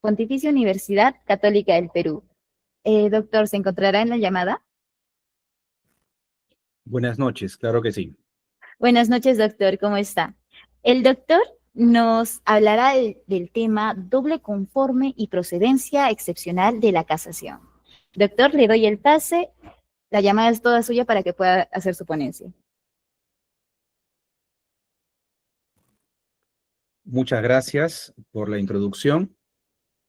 Pontificia Universidad Católica del Perú. Doctor, ¿se encontrará en la llamada? Buenas noches, claro que sí. Buenas noches, doctor, ¿cómo está? El doctor nos hablará del tema doble conforme y procedencia excepcional de la casación. Doctor, le doy el pase. La llamada es toda suya para que pueda hacer su ponencia. Muchas gracias por la introducción.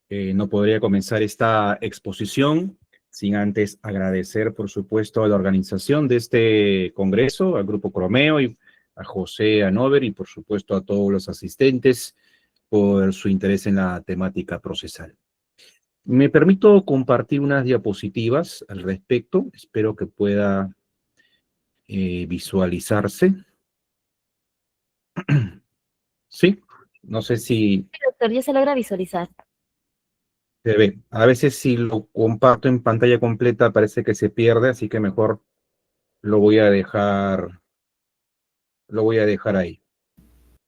No podría comenzar esta exposición sin antes agradecer, por supuesto, a la organización de este congreso, al Grupo Cromeo y a José Anover y, por supuesto, a todos los asistentes por su interés en la temática procesal. Me permito compartir unas diapositivas al respecto. Espero que pueda visualizarse. Sí, no sé si Sí, doctor, ya se logra visualizar. se ve. A veces si lo comparto en pantalla completa parece que se pierde, así que mejor lo voy a dejar ahí.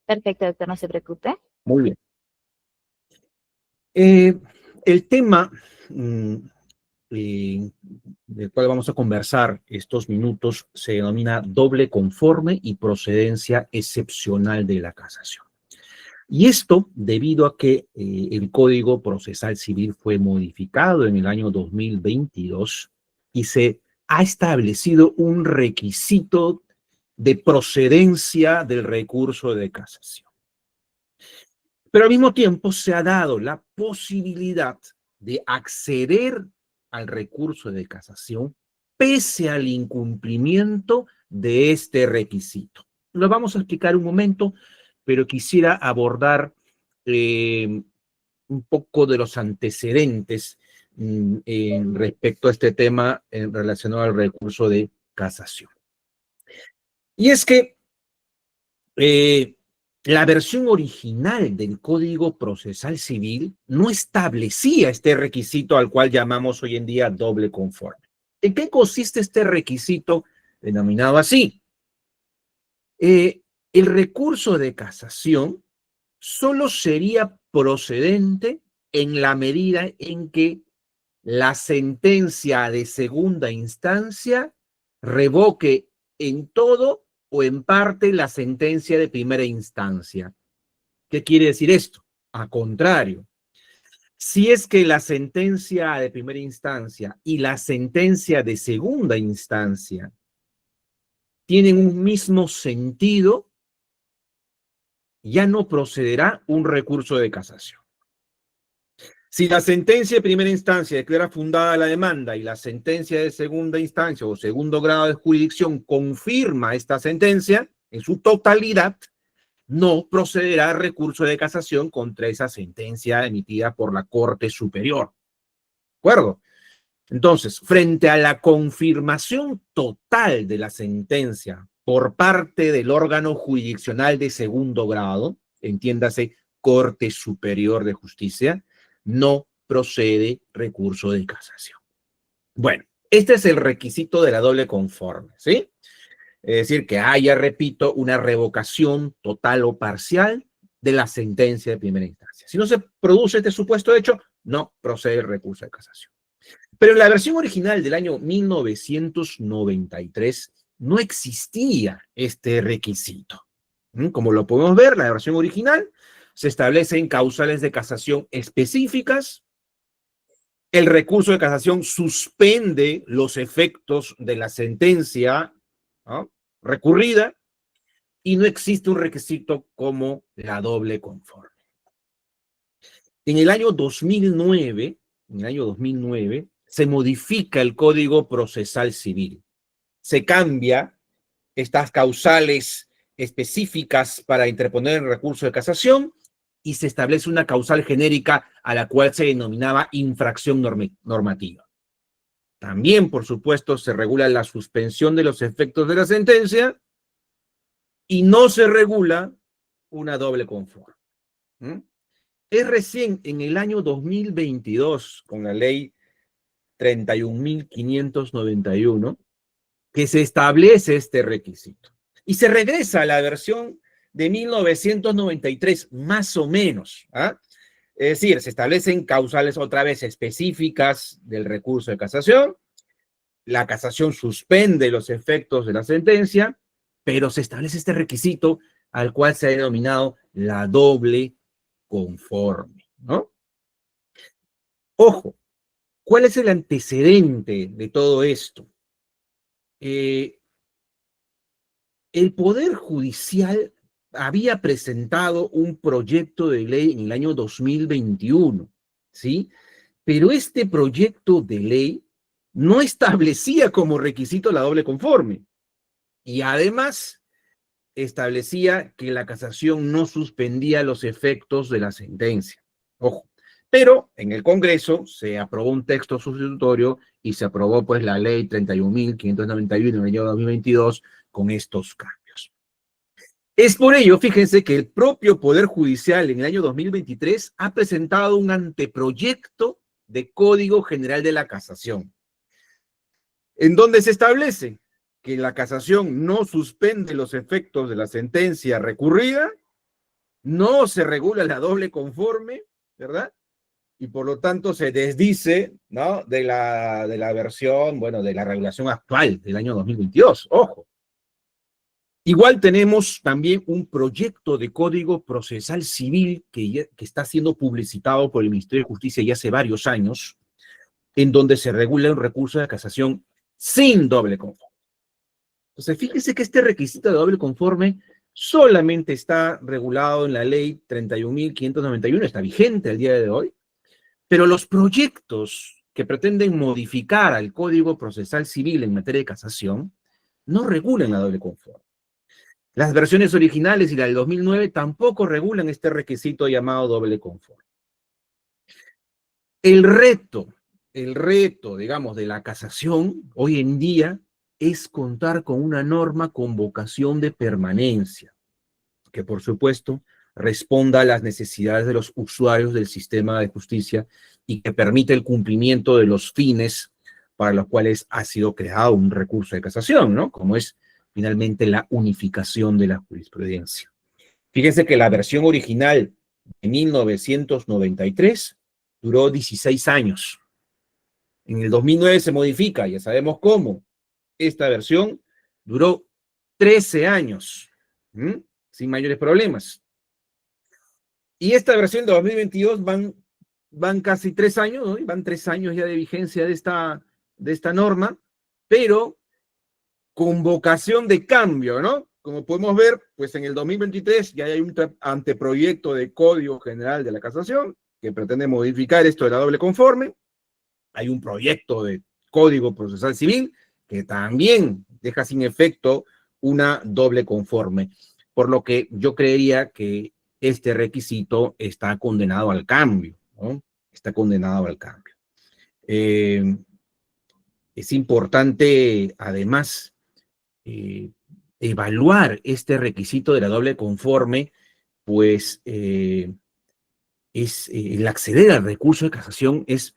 Perfecto, doctor, no se preocupe. Muy bien. El tema del cual vamos a conversar estos minutos se denomina doble conforme y procedencia excepcional de la casación. Y esto debido a que el Código Procesal Civil fue modificado en el año 2022 y se ha establecido un requisito de procedencia del recurso de casación. Pero al mismo tiempo se ha dado la posibilidad de acceder al recurso de casación pese al incumplimiento de este requisito. Lo vamos a explicar un momento, pero quisiera abordar un poco de los antecedentes respecto a este tema relacionado al recurso de casación. Y es que la versión original del Código Procesal Civil no establecía este requisito al cual llamamos hoy en día doble conforme. ¿En qué consiste este requisito denominado así? El recurso de casación solo sería procedente en la medida en que la sentencia de segunda instancia revoque en todo o en parte la sentencia de primera instancia. ¿Qué quiere decir esto? A contrario, si es que la sentencia de primera instancia y la sentencia de segunda instancia tienen un mismo sentido, ya no procederá un recurso de casación. Si la sentencia de primera instancia declara fundada la demanda y la sentencia de segunda instancia o segundo grado de jurisdicción confirma esta sentencia en su totalidad, no procederá recurso de casación contra esa sentencia emitida por la Corte Superior. ¿De acuerdo? Entonces, frente a la confirmación total de la sentencia por parte del órgano jurisdiccional de segundo grado, entiéndase Corte Superior de Justicia, no procede recurso de casación. Bueno, este es el requisito de la doble conforme, ¿sí? Es decir, que haya, repito, una revocación total o parcial de la sentencia de primera instancia. Si no se produce este supuesto hecho, no procede el recurso de casación. Pero en la versión original del año 1993 no existía este requisito. Como lo podemos ver, la versión original se establecen causales de casación específicas. El recurso de casación suspende los efectos de la sentencia, ¿no?, recurrida, y no existe un requisito como la doble conforme. En el año 2009, se modifica el Código Procesal Civil. Se cambia estas causales específicas para interponer el recurso de casación y se establece una causal genérica a la cual se denominaba infracción normativa. También, por supuesto, se regula la suspensión de los efectos de la sentencia y no se regula una doble conforme. Es recién en el año 2022, con la ley 31.591, que se establece este requisito. Y se regresa a la versión de 1993, más o menos. Es decir, se establecen causales otra vez específicas del recurso de casación, la casación suspende los efectos de la sentencia, pero se establece este requisito al cual se ha denominado la doble conforme, ¿no? Ojo, ¿cuál es el antecedente de todo esto? El Poder Judicial había presentado un proyecto de ley en el año 2021, ¿sí? Pero este proyecto de ley no establecía como requisito la doble conforme y además establecía que la casación no suspendía los efectos de la sentencia. Ojo, pero en el Congreso se aprobó un texto sustitutorio y se aprobó pues la ley 31.591 en el año 2022 con estos cambios. Es por ello, fíjense, que el propio Poder Judicial en el año 2023 ha presentado un anteproyecto de Código General de la Casación, en donde se establece que la casación no suspende los efectos de la sentencia recurrida, no se regula la doble conforme, ¿verdad? Y por lo tanto se desdice, ¿no?, de la versión, bueno, de la regulación actual del año 2022. Ojo. Igual tenemos también un proyecto de Código Procesal Civil que está siendo publicitado por el Ministerio de Justicia ya hace varios años, en donde se regula un recurso de casación sin doble conforme. Entonces, fíjense que este requisito de doble conforme solamente está regulado en la ley 31.591, está vigente al día de hoy, pero los proyectos que pretenden modificar al Código Procesal Civil en materia de casación no regulan la doble conforme. Las versiones originales y la del 2009 tampoco regulan este requisito llamado doble conforme. El reto, digamos, de la casación hoy en día es contar con una norma con vocación de permanencia, que por supuesto responda a las necesidades de los usuarios del sistema de justicia y que permite el cumplimiento de los fines para los cuales ha sido creado un recurso de casación, ¿no? Como es finalmente la unificación de la jurisprudencia. Fíjense que la versión original de 1993 duró 16 años. En el 2009 se modifica, ya sabemos cómo. Esta versión duró 13 años, sin mayores problemas. Y esta versión de 2022 van casi 3 años, ¿no? Van 3 años ya de vigencia de esta norma, pero con vocación de cambio, ¿no? Como podemos ver, pues en el 2023 ya hay un anteproyecto de Código General de la Casación que pretende modificar esto de la doble conforme. Hay un proyecto de Código Procesal Civil que también deja sin efecto una doble conforme, por lo que yo creería que este requisito está condenado al cambio, ¿no? Está condenado al cambio. Es importante, además, evaluar este requisito de la doble conforme, pues el acceder al recurso de casación es,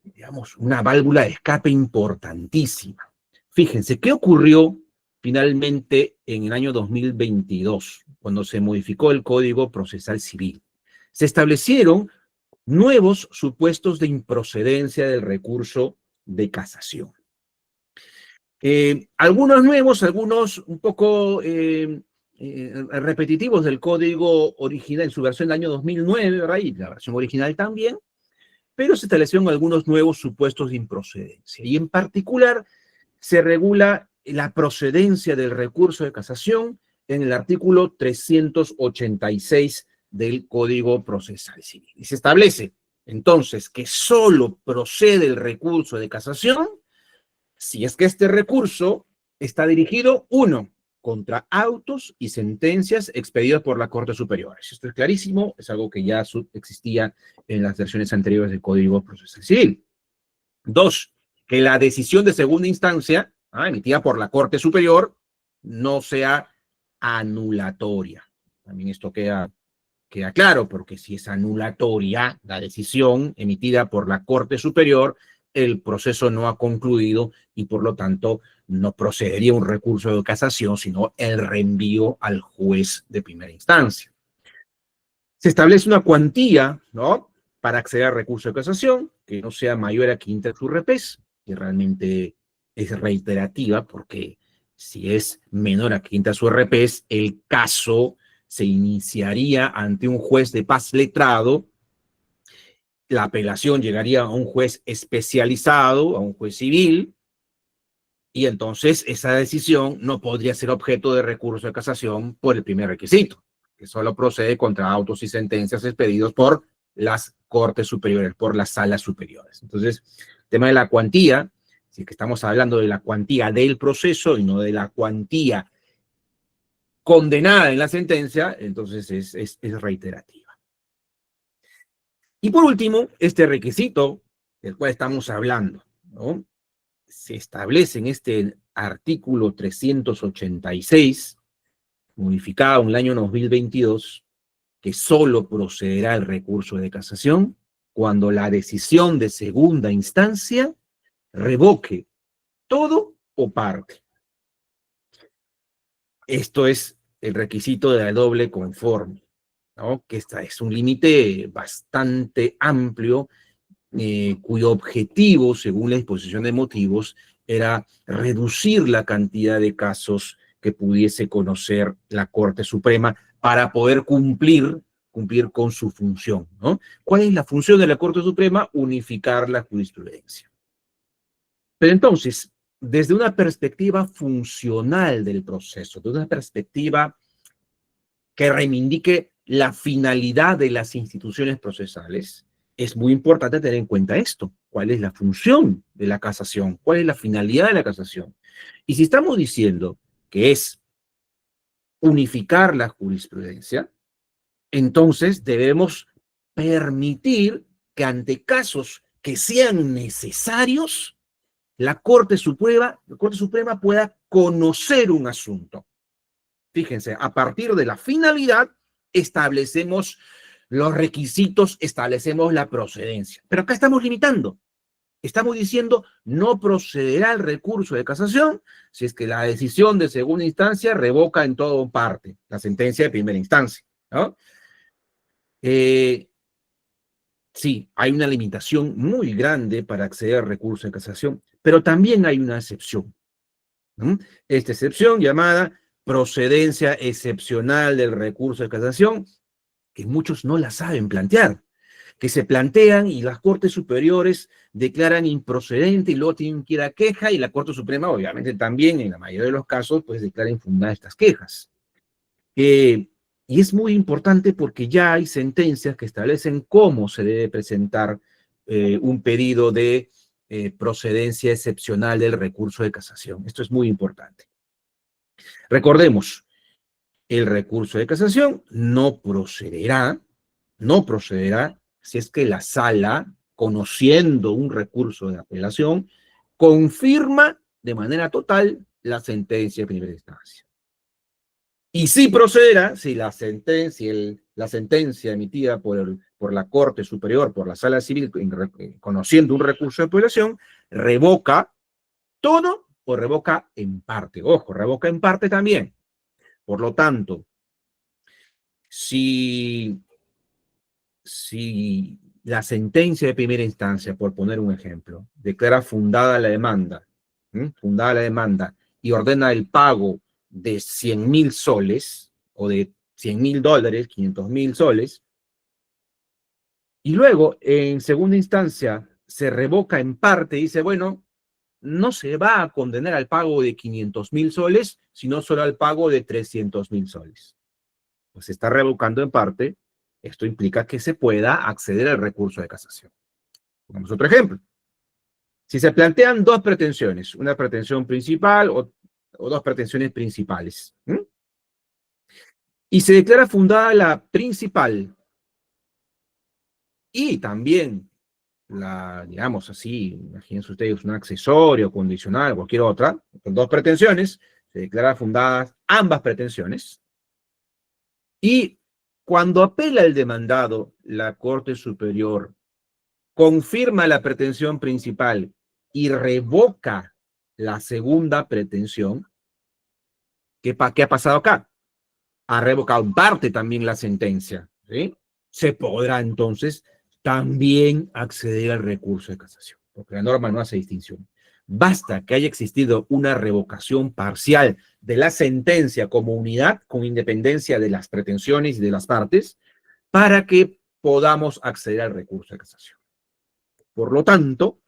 digamos, una válvula de escape importantísima. Fíjense, ¿qué ocurrió finalmente en el año 2022, cuando se modificó el Código Procesal Civil? Se establecieron nuevos supuestos de improcedencia del recurso de casación. Algunos nuevos, algunos un poco repetitivos del código original en su versión del año 2009, ¿verdad? Y la versión original también, pero se establecieron algunos nuevos supuestos de improcedencia. Y en particular se regula la procedencia del recurso de casación en el artículo 386 del Código Procesal Civil. Y se establece entonces que solo procede el recurso de casación si es que este recurso está dirigido, uno, contra autos y sentencias expedidos por la Corte Superior. Esto es clarísimo, es algo que ya existía en las versiones anteriores del Código Procesal Civil. Dos, que la decisión de segunda instancia, emitida por la Corte Superior, no sea anulatoria. También esto queda claro, porque si es anulatoria la decisión emitida por la Corte Superior, el proceso no ha concluido y por lo tanto no procedería un recurso de casación, sino el reenvío al juez de primera instancia. Se establece una cuantía, ¿no?, para acceder al recurso de casación, que no sea mayor a 500 URPs, que realmente es reiterativa, porque si es menor a 500 URPs, el caso se iniciaría ante un juez de paz letrado, la apelación llegaría a un juez especializado, a un juez civil, y entonces esa decisión no podría ser objeto de recurso de casación por el primer requisito, que solo procede contra autos y sentencias expedidos por las Cortes Superiores, por las salas superiores. Entonces, el tema de la cuantía, si es que estamos hablando de la cuantía del proceso y no de la cuantía condenada en la sentencia, entonces es reiterativa. Y por último, este requisito del cual estamos hablando, ¿no? Se establece en este artículo 386, modificado en el año 2022, que solo procederá el recurso de casación cuando la decisión de segunda instancia revoque todo o parte. Esto es el requisito de la doble conforme, ¿no? Que es un límite bastante amplio, cuyo objetivo, según la exposición de motivos, era reducir la cantidad de casos que pudiese conocer la Corte Suprema para poder cumplir con su función, ¿no? ¿Cuál es la función de la Corte Suprema? Unificar la jurisprudencia. Pero entonces, desde una perspectiva funcional del proceso, desde una perspectiva que reivindique la finalidad de las instituciones procesales, es muy importante tener en cuenta esto. ¿Cuál es la función de la casación? ¿Cuál es la finalidad de la casación? Y si estamos diciendo que es unificar la jurisprudencia, entonces debemos permitir que ante casos que sean necesarios, la Corte Suprema pueda conocer un asunto. Fíjense, a partir de la finalidad establecemos los requisitos, establecemos la procedencia. Pero acá estamos limitando. Estamos diciendo no procederá el recurso de casación si es que la decisión de segunda instancia revoca en todo o parte la sentencia de primera instancia, ¿no? Sí, hay una limitación muy grande para acceder al recurso de casación, pero también hay una excepción, ¿no? Esta excepción llamada procedencia excepcional del recurso de casación, que muchos no la saben plantear, que se plantean y las Cortes Superiores declaran improcedente y luego tienen que ir a queja y la Corte Suprema obviamente también en la mayoría de los casos pues declara infundadas estas quejas. Y es muy importante porque ya hay sentencias que establecen cómo se debe presentar un pedido de procedencia excepcional del recurso de casación. Esto es muy importante. Recordemos, el recurso de casación no procederá si es que la sala, conociendo un recurso de apelación, confirma de manera total la sentencia de primera instancia. Y sí procederá si la sentencia emitida por la Corte Superior, por la Sala Civil, conociendo un recurso de apelación, revoca todo o revoca en parte. Ojo, revoca en parte también. Por lo tanto, si la sentencia de primera instancia, por poner un ejemplo, declara fundada la demanda, y ordena el pago de 100.000 soles o de $100.000, 500.000 soles, y luego en segunda instancia se revoca en parte y dice, bueno, no se va a condenar al pago de 500.000 soles, sino solo al pago de 300.000 soles. Pues se está revocando en parte. Esto implica que se pueda acceder al recurso de casación. Pongamos otro ejemplo. Si se plantean dos pretensiones, una pretensión principal o dos pretensiones principales, y se declara fundada la principal y también digamos así, imagínense ustedes un accesorio, condicional, cualquier otra, con dos pretensiones, se declara fundadas ambas pretensiones, y cuando apela el demandado, la Corte Superior confirma la pretensión principal y revoca la segunda pretensión, ¿qué ha pasado acá? Ha revocado en parte también la sentencia, ¿sí? Se podrá entonces también acceder al recurso de casación, porque la norma no hace distinción. Basta que haya existido una revocación parcial de la sentencia como unidad, con independencia de las pretensiones y de las partes, para que podamos acceder al recurso de casación. Por lo tanto,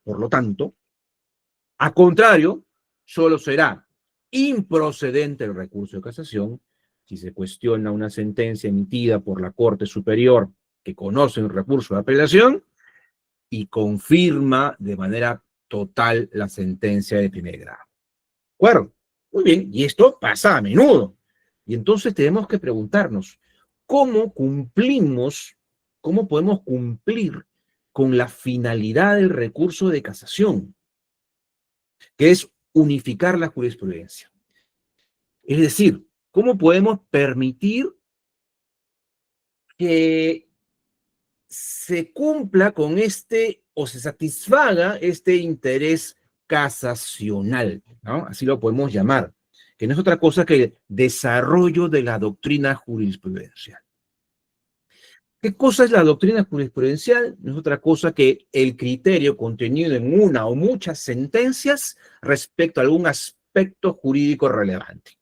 a contrario, solo será improcedente el recurso de casación si se cuestiona una sentencia emitida por la Corte Superior que conoce un recurso de apelación y confirma de manera total la sentencia de primer grado. ¿De acuerdo? Muy bien, y esto pasa a menudo. Y entonces tenemos que preguntarnos, ¿cómo cumplimos, cómo podemos cumplir con la finalidad del recurso de casación, que es unificar la jurisprudencia? Es decir, ¿cómo podemos permitir que se cumpla con este o se satisfaga este interés casacional, ¿no? Así lo podemos llamar, que no es otra cosa que el desarrollo de la doctrina jurisprudencial. ¿Qué cosa es la doctrina jurisprudencial? No es otra cosa que el criterio contenido en una o muchas sentencias respecto a algún aspecto jurídico relevante.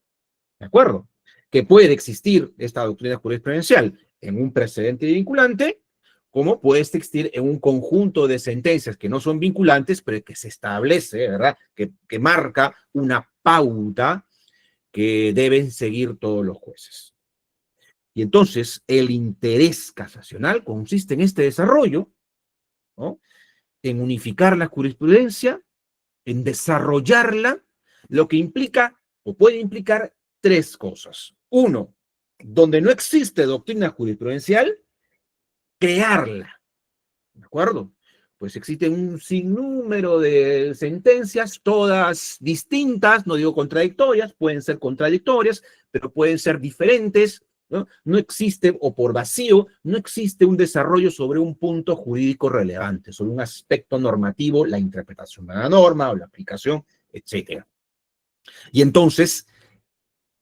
¿De acuerdo? Que puede existir esta doctrina jurisprudencial en un precedente vinculante, como puede existir en un conjunto de sentencias que no son vinculantes, pero que se establece, ¿verdad? Que marca una pauta que deben seguir todos los jueces. Y entonces el interés casacional consiste en este desarrollo, ¿no? En unificar la jurisprudencia, en desarrollarla, lo que implica o puede implicar tres cosas. Uno, donde no existe doctrina jurisprudencial, crearla. ¿De acuerdo? Pues existen un sinnúmero de sentencias, todas distintas, no digo contradictorias, pueden ser contradictorias, pero pueden ser diferentes, ¿no? No existe, o por vacío, no existe un desarrollo sobre un punto jurídico relevante, sobre un aspecto normativo, la interpretación de la norma o la aplicación, etcétera. Y entonces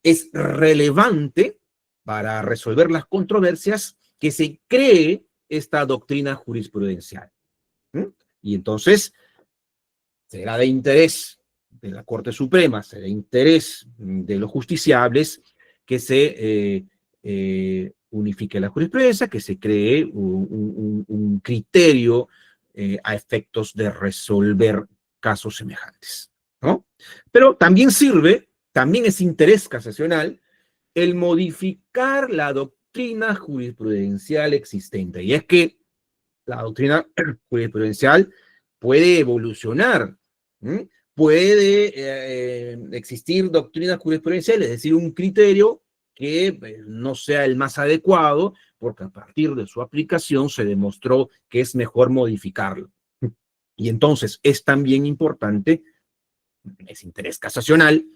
es relevante para resolver las controversias que se cree esta doctrina jurisprudencial. Y entonces será de interés de la Corte Suprema, será de interés de los justiciables que se unifique la jurisprudencia, que se cree un criterio a efectos de resolver casos semejantes, ¿no? Pero también sirve, también es interés casacional el modificar la doctrina jurisprudencial existente. Y es que la doctrina jurisprudencial puede evolucionar, ¿sí? Puede existir doctrina jurisprudencial, es decir, un criterio que no sea el más adecuado, porque a partir de su aplicación se demostró que es mejor modificarlo. Y entonces es también importante, es interés casacional,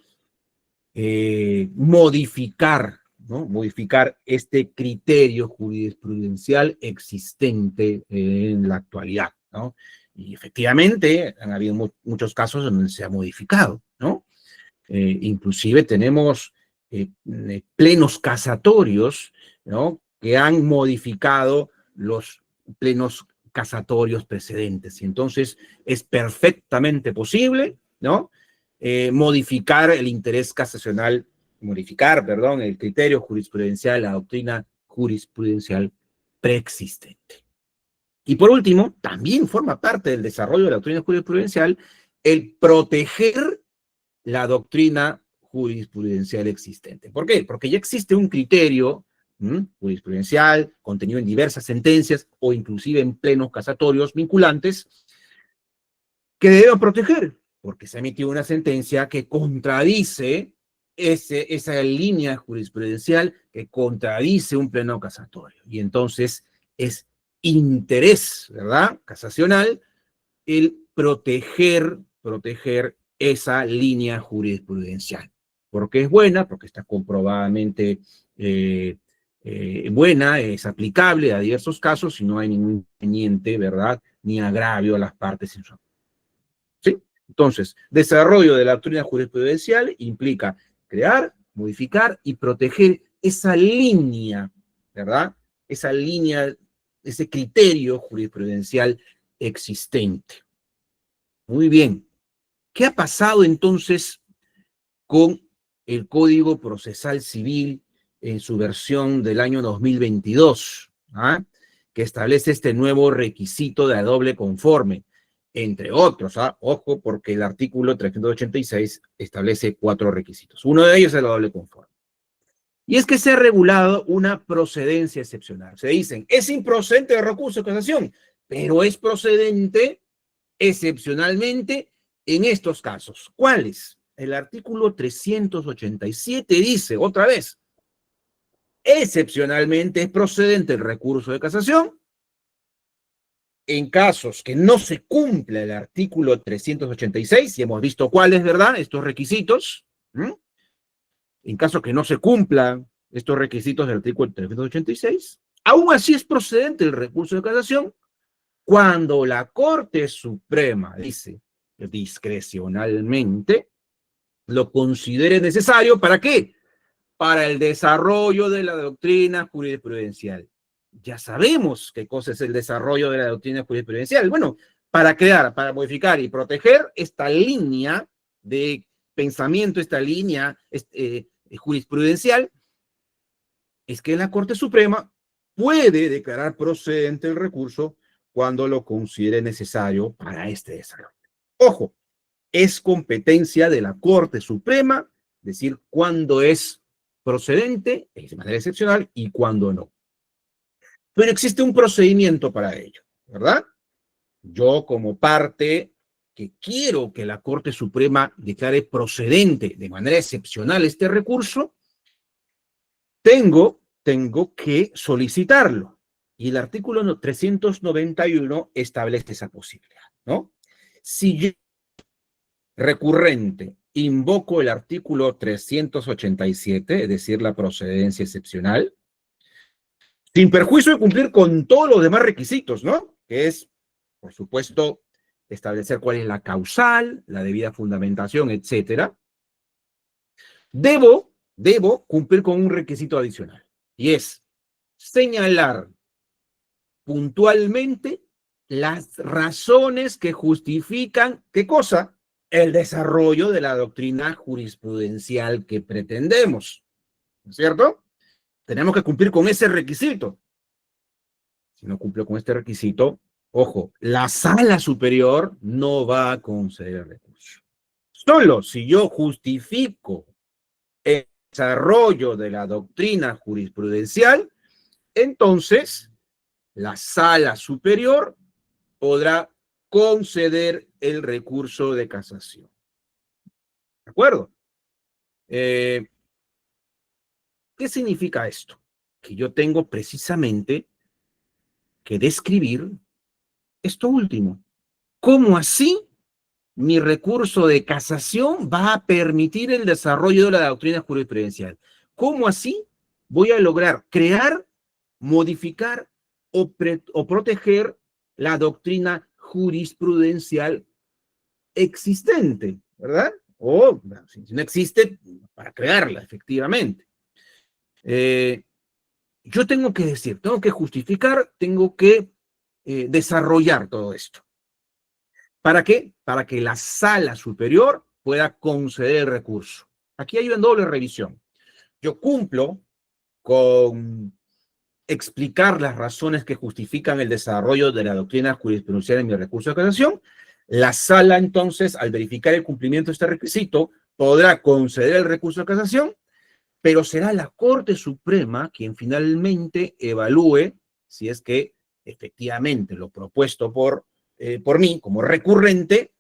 modificar, ¿no? Modificar este criterio jurisprudencial existente en la actualidad, ¿no? Y efectivamente han habido muchos casos donde se ha modificado, ¿no? Inclusive tenemos plenos casatorios, ¿no? Que han modificado los plenos casatorios precedentes. Y entonces es perfectamente posible, ¿no? Modificar el interés casacional, perdón, el criterio jurisprudencial, la doctrina jurisprudencial preexistente. Y por último, también forma parte del desarrollo de la doctrina jurisprudencial el proteger la doctrina jurisprudencial existente. ¿Por qué? Porque ya existe un criterio jurisprudencial contenido en diversas sentencias o inclusive en plenos casatorios vinculantes que deben proteger, porque se ha emitido una sentencia que contradice esa línea jurisprudencial, que contradice un pleno casatorio. Y entonces es interés, ¿verdad?, casacional, el proteger esa línea jurisprudencial. Porque es buena, porque está comprobadamente buena, es aplicable a diversos casos y no hay ningún inconveniente, ¿verdad?, ni agravio a las partes en su. ¿Sí? Entonces, desarrollo de la doctrina jurisprudencial implica crear, modificar y proteger esa línea, ¿verdad? Esa línea ese criterio jurisprudencial existente. Muy bien. ¿Qué ha pasado entonces con el Código Procesal Civil en su versión del año 2022, que establece este nuevo requisito de la doble conforme, entre otros, ojo, porque el artículo 386 establece 4 requisitos. Uno de ellos es la doble conforme. Y es que se ha regulado una procedencia excepcional. Se dicen, es improcedente el recurso de casación, pero es procedente excepcionalmente en estos casos. ¿Cuáles? El artículo 387 dice, otra vez, excepcionalmente es procedente el recurso de casación en casos que no se cumpla el artículo 386, y hemos visto cuáles, ¿verdad? Estos requisitos. En caso que no se cumplan estos requisitos del artículo 386, aún así es procedente el recurso de casación cuando la Corte Suprema, dice, discrecionalmente, lo considere necesario. ¿Para qué? Para el desarrollo de la doctrina jurisprudencial. Ya sabemos qué cosa es el desarrollo de la doctrina jurisprudencial. Bueno, para crear, para modificar y proteger esta línea de pensamiento, esta línea jurisprudencial, es que la Corte Suprema puede declarar procedente el recurso cuando lo considere necesario para este desarrollo. Ojo, es competencia de la Corte Suprema decir cuándo es procedente, de manera excepcional, y cuándo no. Pero existe un procedimiento para ello, ¿verdad? Yo, como parte que quiero que la Corte Suprema declare procedente de manera excepcional este recurso, tengo que solicitarlo. Y el artículo 391 establece esa posibilidad, ¿no? Si yo, recurrente, invoco el artículo 387, es decir, la procedencia excepcional, sin perjuicio de cumplir con todos los demás requisitos, ¿no? Que es, por supuesto, establecer cuál es la causal, la debida fundamentación, etcétera. Debo cumplir con un requisito adicional, y es señalar puntualmente las razones que justifican, ¿qué cosa? El desarrollo de la doctrina jurisprudencial que pretendemos, ¿no es cierto? Tenemos que cumplir con ese requisito. Si no cumplo con este requisito, ojo, la sala superior no va a conceder el recurso. Solo si yo justifico el desarrollo de la doctrina jurisprudencial, entonces la sala superior podrá conceder el recurso de casación. ¿De acuerdo? ¿Qué significa esto? Que yo tengo precisamente que describir esto último. ¿Cómo así mi recurso de casación va a permitir el desarrollo de la doctrina jurisprudencial? ¿Cómo así voy a lograr crear, modificar o proteger la doctrina jurisprudencial existente, ¿verdad? O si no existe, para crearla, efectivamente. Yo tengo que decir, tengo que justificar, tengo que desarrollar todo esto. ¿Para qué? Para que la sala superior pueda conceder el recurso. Aquí hay una doble revisión. Yo cumplo con explicar las razones que justifican el desarrollo de la doctrina jurisprudencial en mi recurso de casación. La sala, entonces, al verificar el cumplimiento de este requisito, podrá conceder el recurso de casación, pero será la Corte Suprema quien finalmente evalúe si es que efectivamente lo propuesto por mí como recurrente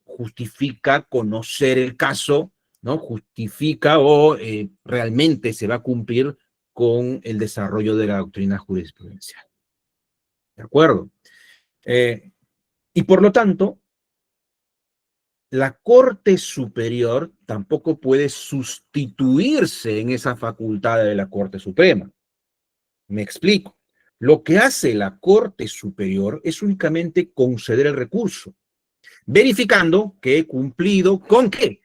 justifica conocer el caso, ¿no? Justifica o realmente se va a cumplir con el desarrollo de la doctrina jurisprudencial. ¿De acuerdo? Y por lo tanto, la Corte Superior tampoco puede sustituirse en esa facultad de la Corte Suprema. Me explico. Lo que hace la Corte Superior es únicamente conceder el recurso, verificando que he cumplido ¿con qué?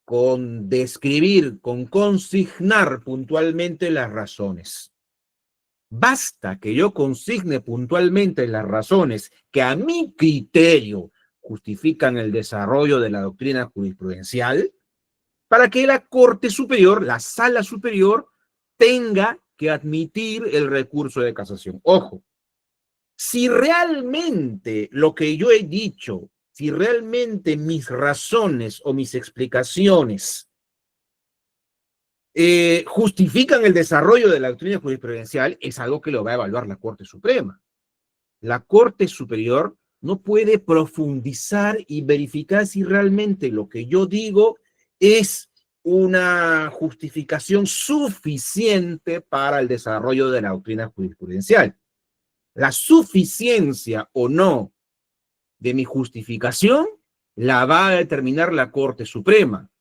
Con describir, con consignar puntualmente las razones. Basta que yo consigne puntualmente las razones que a mi criterio justifican el desarrollo de la doctrina jurisprudencial para que la Corte Superior, la Sala Superior, tenga que admitir el recurso de casación. Ojo, si realmente lo que yo he dicho, si realmente mis razones o mis explicaciones justifican el desarrollo de la doctrina jurisprudencial, es algo que lo va a evaluar la Corte Suprema. La Corte Superior no puede profundizar y verificar si realmente lo que yo digo es una justificación suficiente para el desarrollo de la doctrina jurisprudencial. La suficiencia o no de mi justificación la va a determinar la Corte Suprema.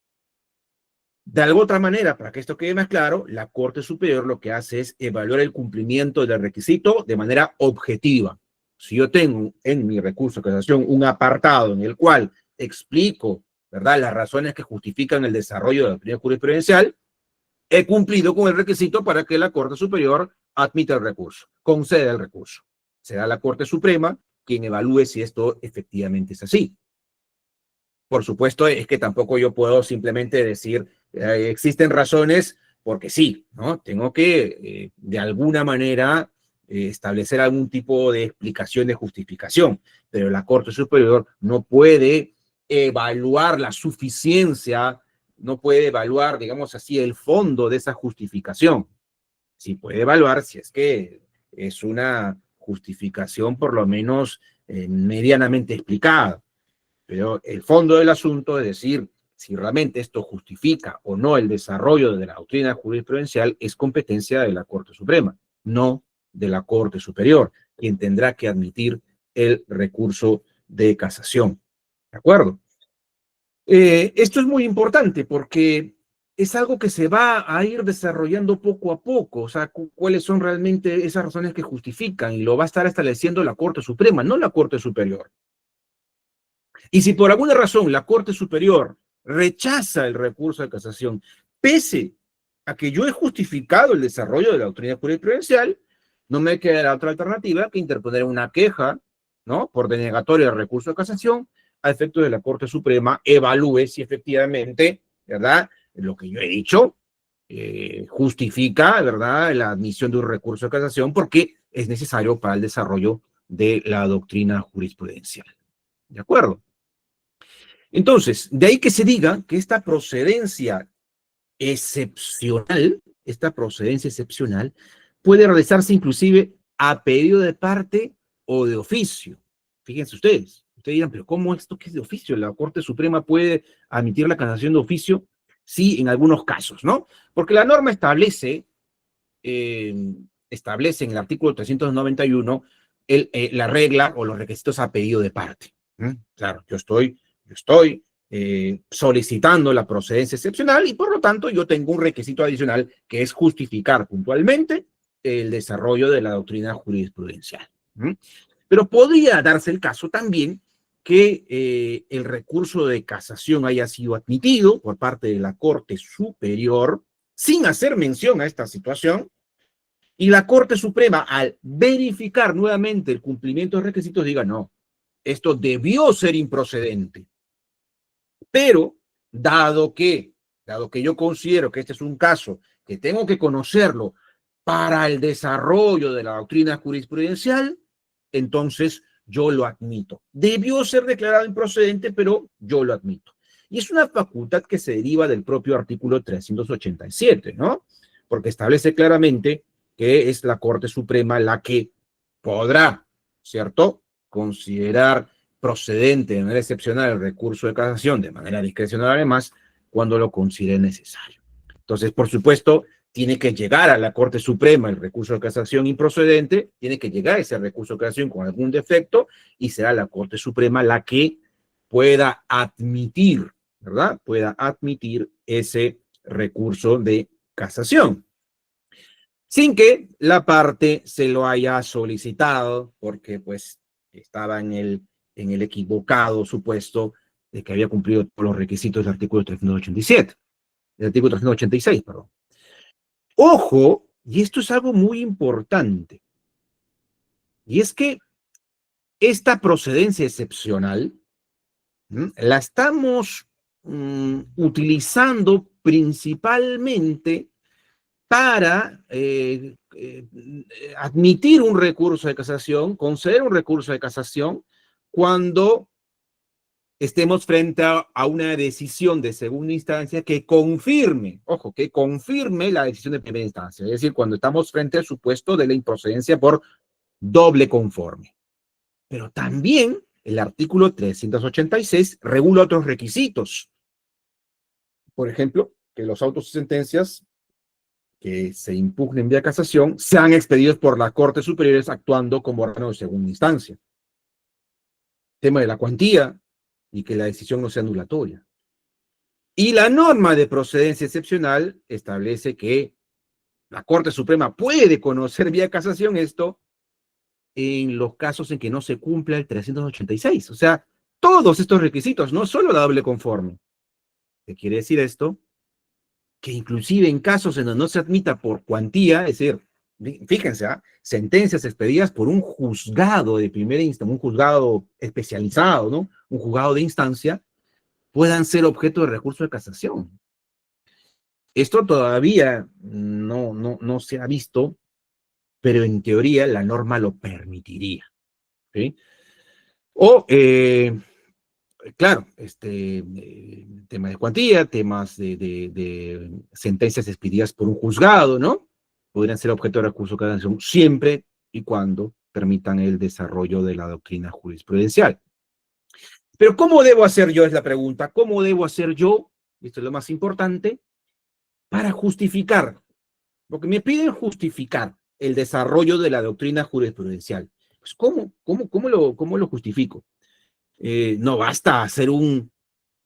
De alguna otra manera, para que esto quede más claro, la Corte Superior lo que hace es evaluar el cumplimiento del requisito de manera objetiva. Si yo tengo en mi recurso de casación un apartado en el cual explico, ¿verdad?, las razones que justifican el desarrollo de la doctrina jurisprudencial, he cumplido con el requisito para que la Corte Superior admita el recurso, conceda el recurso. Será la Corte Suprema quien evalúe si esto efectivamente es así. Por supuesto, es que tampoco yo puedo simplemente decir existen razones porque sí, ¿no? Tengo que, de alguna manera, establecer algún tipo de explicación, de justificación, pero la Corte Superior no puede evaluar la suficiencia, no puede evaluar, digamos así, el fondo de esa justificación. Sí puede evaluar si es que es una justificación por lo menos medianamente explicada. Pero el fondo del asunto, es decir, si realmente esto justifica o no el desarrollo de la doctrina jurisprudencial, es competencia de la Corte Suprema, no de la Corte Superior, quien tendrá que admitir el recurso de casación. ¿De acuerdo? Esto es muy importante porque es algo que se va a ir desarrollando poco a poco, o sea, cuáles son realmente esas razones que justifican, y lo va a estar estableciendo la Corte Suprema, no la Corte Superior. Y si por alguna razón la Corte Superior rechaza el recurso de casación, pese a que yo he justificado el desarrollo de la doctrina jurisprudencial, no me queda otra alternativa que interponer una queja, ¿no?, por denegatoria del recurso de casación, a efecto de la Corte Suprema evalúe si efectivamente, ¿verdad?, lo que yo he dicho justifica, ¿verdad?, la admisión de un recurso de casación porque es necesario para el desarrollo de la doctrina jurisprudencial. ¿De acuerdo? Entonces, de ahí que se diga que esta procedencia excepcional puede realizarse inclusive a pedido de parte o de oficio. Fíjense ustedes dirán, pero ¿cómo esto que es de oficio? ¿La Corte Suprema puede admitir la casación de oficio? Sí, en algunos casos, ¿no? Porque la norma establece en el artículo 391 la regla o los requisitos a pedido de parte. Claro, yo estoy solicitando la procedencia excepcional y por lo tanto yo tengo un requisito adicional que es justificar puntualmente el desarrollo de la doctrina jurisprudencial. Pero podría darse el caso también que el recurso de casación haya sido admitido por parte de la Corte Superior sin hacer mención a esta situación, y la Corte Suprema, al verificar nuevamente el cumplimiento de requisitos, diga, no, esto debió ser improcedente. Pero, dado que yo considero que este es un caso que tengo que conocerlo para el desarrollo de la doctrina jurisprudencial, entonces yo lo admito. Debió ser declarado improcedente, pero yo lo admito. Y es una facultad que se deriva del propio artículo 387, ¿no? Porque establece claramente que es la Corte Suprema la que podrá, ¿cierto?, considerar procedente de manera excepcional el recurso de casación, de manera discrecional además, cuando lo considere necesario. Entonces, por supuesto, tiene que llegar a la Corte Suprema el recurso de casación improcedente, tiene que llegar ese recurso de casación con algún defecto, y será la Corte Suprema la que pueda admitir, ¿verdad?, pueda admitir ese recurso de casación, sin que la parte se lo haya solicitado, porque pues estaba en el equivocado supuesto de que había cumplido todos los requisitos del artículo 387, del artículo 386, perdón. Ojo, Y esto es algo muy importante. Y es que esta procedencia excepcional la estamos utilizando principalmente para admitir un recurso de casación, conceder un recurso de casación, cuando estemos frente a una decisión de segunda instancia que confirme, ojo, que confirme la decisión de primera instancia, es decir, cuando estamos frente al supuesto de la improcedencia por doble conforme. Pero también el artículo 386 regula otros requisitos. Por ejemplo, que los autos y sentencias que se impugnen vía casación sean expedidos por las Cortes Superiores actuando como órgano de segunda instancia. Tema de la cuantía y que la decisión no sea anulatoria. Y la norma de procedencia excepcional establece que la Corte Suprema puede conocer vía casación esto en los casos en que no se cumpla el 386. O sea, todos estos requisitos, no solo la doble conforme. ¿Qué quiere decir esto? Que inclusive en casos en donde no se admita por cuantía, es decir, fíjense, sentencias expedidas por un juzgado de primera instancia, un juzgado especializado, ¿no? Un juzgado de instancia, puedan ser objeto de recurso de casación. Esto todavía no se ha visto, pero en teoría la norma lo permitiría. ¿Sí? O, claro, temas de cuantía, temas de sentencias expedidas por un juzgado, ¿no? Podrían ser objeto de recurso de casación siempre y cuando permitan el desarrollo de la doctrina jurisprudencial. Pero ¿cómo debo hacer yo? Es la pregunta. ¿Cómo debo hacer yo? Esto es lo más importante, para justificar, porque me piden justificar el desarrollo de la doctrina jurisprudencial. Pues, ¿cómo lo justifico? No basta hacer un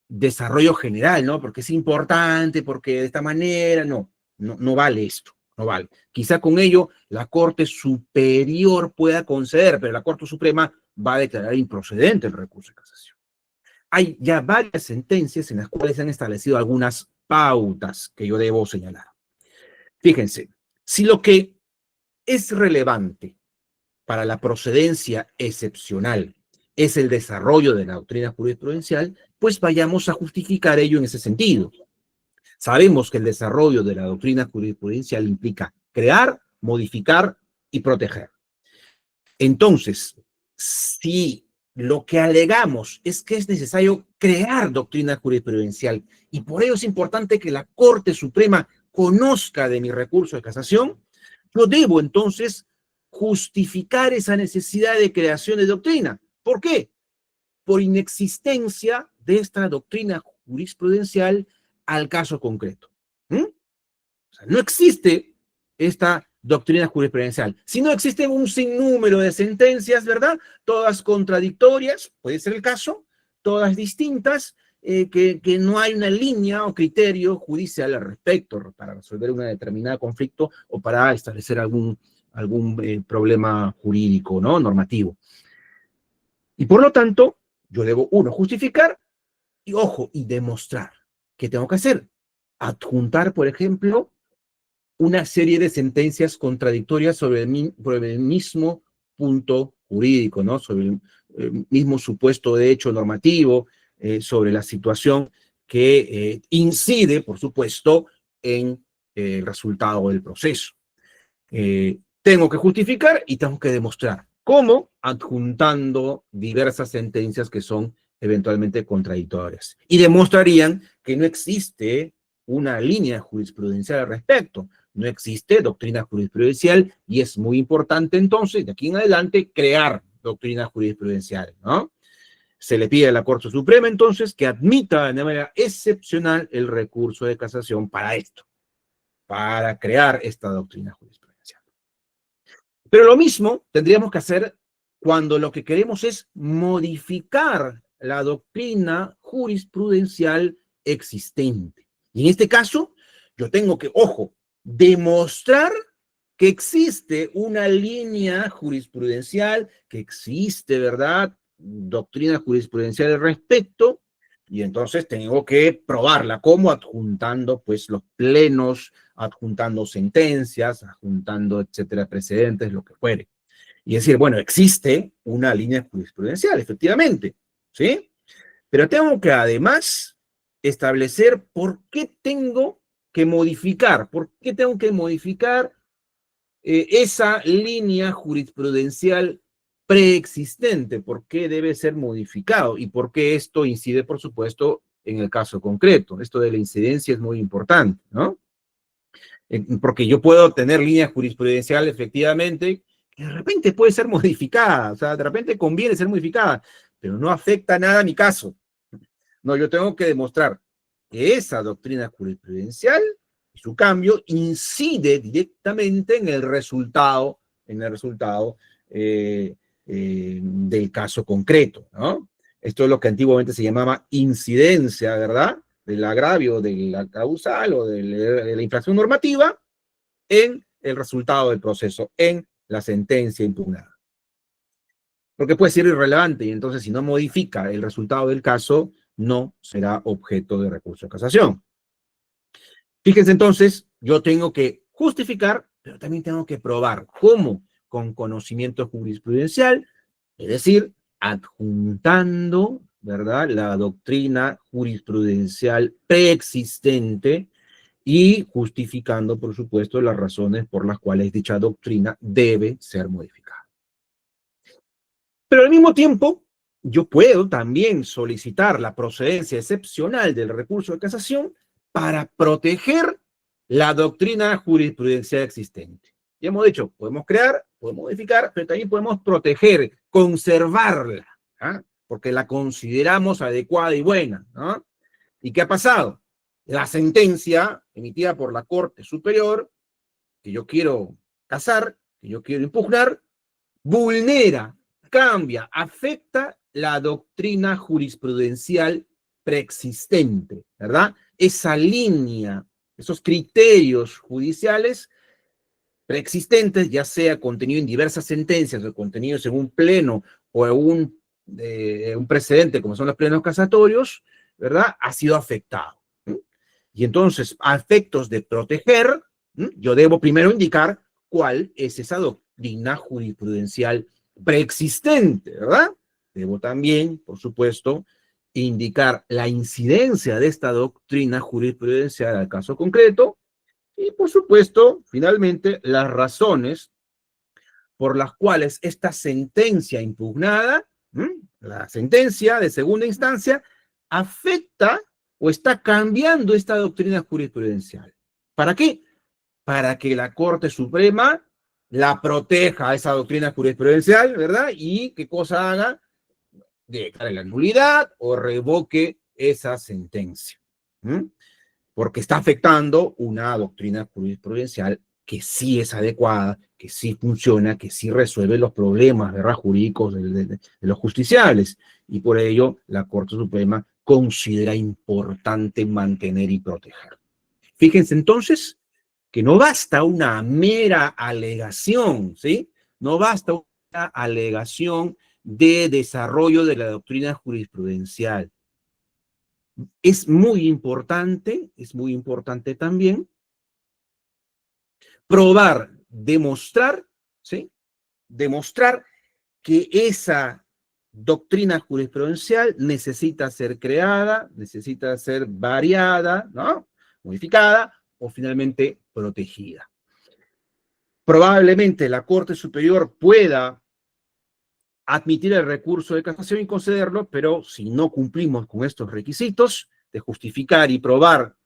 desarrollo general, ¿no? Porque es importante, porque de esta manera, no vale esto, no vale. Quizá con ello la Corte Superior pueda conceder, pero la Corte Suprema va a declarar improcedente el recurso de casación. Hay ya varias sentencias en las cuales se han establecido algunas pautas que yo debo señalar. Fíjense, si lo que es relevante para la procedencia excepcional es el desarrollo de la doctrina jurisprudencial, pues vayamos a justificar ello en ese sentido. Sabemos que el desarrollo de la doctrina jurisprudencial implica crear, modificar y proteger. Entonces, si lo que alegamos es que es necesario crear doctrina jurisprudencial y por ello es importante que la Corte Suprema conozca de mi recurso de casación, yo debo entonces justificar esa necesidad de creación de doctrina. ¿Por qué? Por inexistencia de esta doctrina jurisprudencial al caso concreto. O sea, no existe esta doctrina jurisprudencial. Si no existen un sinnúmero de sentencias, ¿verdad? Todas contradictorias, puede ser el caso, todas distintas, que no hay una línea o criterio judicial al respecto para resolver un determinado conflicto o para establecer algún problema jurídico, ¿no? Normativo. Y por lo tanto, yo debo, uno, justificar y, ojo, y demostrar. ¿Qué tengo que hacer? Adjuntar, por ejemplo, una serie de sentencias contradictorias sobre el mismo punto jurídico, ¿no? Sobre el mismo supuesto de hecho normativo, sobre la situación que incide, por supuesto, en el resultado del proceso. Tengo que justificar y tengo que demostrar. ¿Cómo? Adjuntando diversas sentencias que son eventualmente contradictorias. Y demostrarían que no existe una línea jurisprudencial al respecto. No existe doctrina jurisprudencial y es muy importante entonces, de aquí en adelante, crear doctrina jurisprudencial, ¿no? Se le pide a la Corte Suprema entonces que admita de manera excepcional el recurso de casación para esto, para crear esta doctrina jurisprudencial. Pero lo mismo tendríamos que hacer cuando lo que queremos es modificar la doctrina jurisprudencial existente. Y en este caso, yo tengo que, ojo, demostrar que existe una línea jurisprudencial, que existe, ¿verdad?, doctrina jurisprudencial al respecto, Y entonces tengo que probarla. ¿Cómo? Adjuntando pues los plenos, adjuntando sentencias, adjuntando, etcétera, precedentes, lo que fuere. Y decir, bueno, existe una línea jurisprudencial, efectivamente, ¿sí? Pero tengo que además establecer por qué tengo que modificar, por qué tengo que modificar esa línea jurisprudencial preexistente, por qué debe ser modificado y por qué esto incide, por supuesto, en el caso concreto. Esto de la incidencia es muy importante, ¿no? Porque yo puedo tener línea jurisprudencial efectivamente que de repente puede ser modificada, o sea, de repente conviene ser modificada, pero no afecta nada a mi caso. No, yo tengo que demostrar que esa doctrina jurisprudencial y su cambio incide directamente en el resultado del caso concreto, ¿no? Esto es lo que antiguamente se llamaba incidencia, ¿verdad? Del agravio de la causal o de la infracción normativa en el resultado del proceso, en la sentencia impugnada. Porque puede ser irrelevante y entonces si no modifica el resultado del caso, no será objeto de recurso de casación. Fíjense entonces, yo tengo que justificar, pero también tengo que probar. ¿Cómo? Con conocimiento jurisprudencial, es decir, adjuntando, ¿verdad?, la doctrina jurisprudencial preexistente y justificando, por supuesto, las razones por las cuales dicha doctrina debe ser modificada. Pero al mismo tiempo, yo puedo también solicitar la procedencia excepcional del recurso de casación para proteger la doctrina jurisprudencial existente. Ya hemos dicho, podemos crear, podemos modificar, pero también podemos proteger, conservarla, ¿ah? Porque la consideramos adecuada y buena, ¿no? ¿Y qué ha pasado? La sentencia emitida por la Corte Superior, que yo quiero casar, que yo quiero impugnar, vulnera, cambia, afecta la doctrina jurisprudencial preexistente, ¿verdad? Esa línea, esos criterios judiciales preexistentes, ya sea contenido en diversas sentencias o contenidos en un pleno o en un precedente como son los plenos casatorios, ¿verdad? Ha sido afectado. Y entonces, a efectos de proteger, yo debo primero indicar cuál es esa doctrina jurisprudencial preexistente, ¿verdad? Debo también, por supuesto, indicar la incidencia de esta doctrina jurisprudencial al caso concreto y, por supuesto, finalmente, las razones por las cuales esta sentencia impugnada, la sentencia de segunda instancia, afecta o está cambiando esta doctrina jurisprudencial. ¿Para qué? Para que la Corte Suprema la proteja a esa doctrina jurisprudencial, ¿verdad? Y qué cosa haga, declare la nulidad o revoque esa sentencia. Porque está afectando una doctrina jurisprudencial que sí es adecuada, que sí funciona, que sí resuelve los problemas, ¿verdad?, jurídicos de los justiciables. Y por ello, la Corte Suprema considera importante mantener y proteger. Fíjense entonces que no basta una mera alegación, ¿sí? No basta una alegación de desarrollo de la doctrina jurisprudencial. Es muy importante también probar, demostrar, ¿sí? Demostrar que esa doctrina jurisprudencial necesita ser creada, necesita ser variada, ¿no? Modificada o finalmente protegida. Probablemente la Corte Superior pueda admitir el recurso de casación y concederlo, pero si no cumplimos con estos requisitos de justificar y probar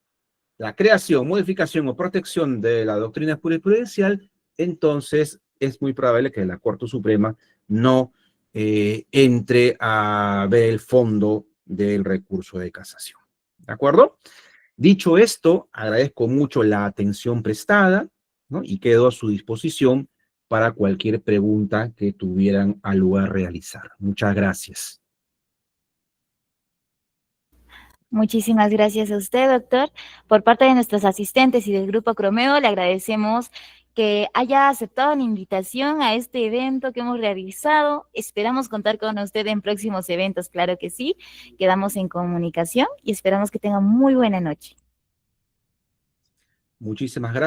la creación, modificación o protección de la doctrina jurisprudencial, entonces es muy probable que la Corte Suprema no entre a ver el fondo del recurso de casación. ¿De acuerdo? Dicho esto, agradezco mucho la atención prestada, ¿no? Y quedo a su disposición para cualquier pregunta que tuvieran a lugar realizar. Muchas gracias. Muchísimas gracias a usted, doctor. Por parte de nuestros asistentes y del Grupo Cromeo, le agradecemos que haya aceptado la invitación a este evento que hemos realizado. Esperamos contar con usted en próximos eventos, claro que sí. Quedamos en comunicación y esperamos que tenga muy buena noche. Muchísimas gracias.